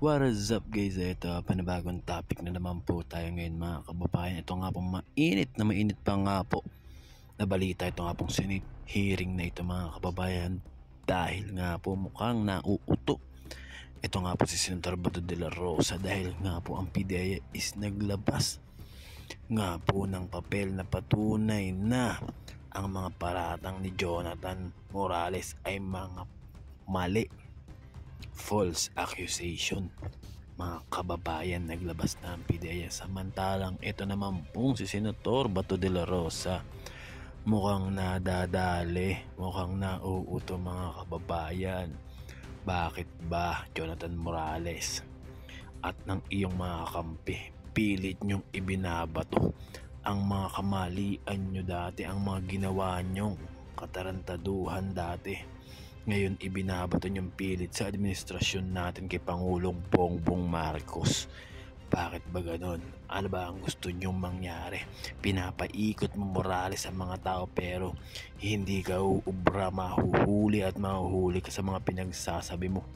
What is up guys? Ito panibagong topic na naman po tayo ngayon mga kababayan. Ito nga po mainit pa nga po na balita. Ito nga pong Senate hearing na ito mga kababayan, dahil nga po mukhang nauuto ito nga po si Senator Bato de la Rosa, dahil nga po ang PDEA is naglabas nga po ng papel na patunay na ang mga paratang ni Jonathan Morales ay mga mali, false accusation. Mga kababayan, naglabas na ang PDEA. Samantalang ito naman pong si Senator Bato de la Rosa mukhang nadadali, mukhang nauuto mga kababayan. Bakit ba, Jonathan Morales at ng iyong mga kampi, pilit nyong ibinabato ang mga kamalian nyo dati, ang mga ginawa nyong katarantaduhan dati? Ngayon ibinabato nyong pilit sa administrasyon natin kay Pangulong Bongbong Marcos. Bakit ba ganon? Ano ba ang gusto nyong mangyari? Pinapaikot mo Morales sa mga tao, pero hindi ka uubra, mahuhuli at mahuhuli ka sa mga pinagsasabi mo.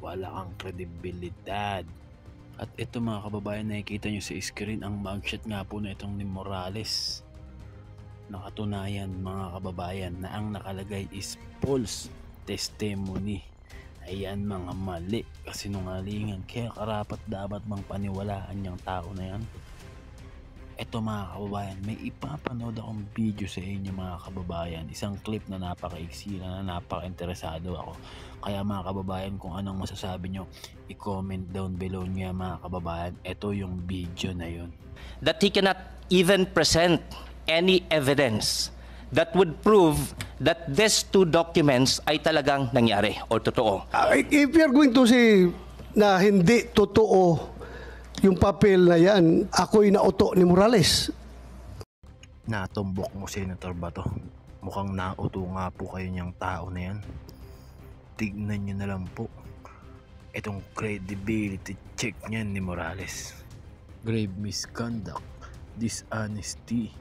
Wala kang kredibilidad. At ito mga kababayan, nakikita nyo sa screen ang mugshot nga po na itong ni Morales. Nakatunayan mga kababayan na ang nakalagay is false testimony. Ayan, mga mali, kasinungalingan. Kaya karapat dapat bang paniwalaan yung tao na yan? Ito mga kababayan, may ipapanood akong video sa inyo mga kababayan. Isang clip na napaka-iksi na napaka-interesado ako. Kaya mga kababayan, kung anong masasabi nyo, i-comment down below niya mga kababayan. Ito yung video na yun. That he cannot even present any evidence that would prove that these two documents ay talagang nangyari or totoo. If you're going to say na hindi totoo yung papel na yan, ako'y nauto ni Morales. Natumbok mo, Senator Bato. Mukhang nauto nga po kayo niyang tao na yan. Tignan nyo na lang po itong credibility check niyan ni Morales. Grave misconduct, dishonesty,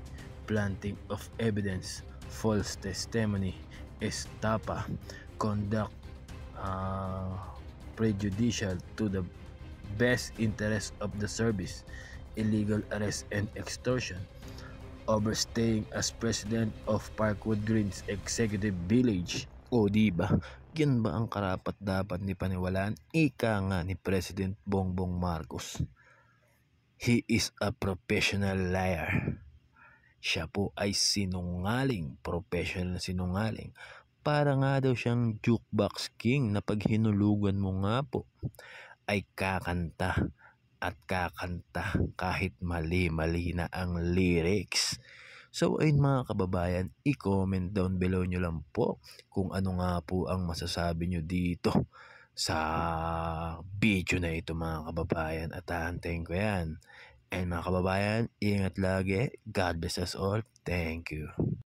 planting of evidence, false testimony, estafa, conduct prejudicial to the best interest of the service, illegal arrest and extortion, overstaying as president of Parkwood Greens Executive Village. O diba, yan ba ang karapat dapat ni paniwalaan? Ika nga ni President Bongbong Marcos. He is a professional liar. Siya po ay sinungaling, professional na sinungaling. Para nga daw siyang jukebox king na pag hinulugan mo nga po ay kakanta at kakanta kahit mali-mali na ang lyrics. So ayun mga kababayan, i-comment down below nyo lang po kung ano nga po ang masasabi nyo dito sa video na ito mga kababayan, at hahantayin ko yan. And mga kababayan, ingat lagi. God bless us all. Thank you.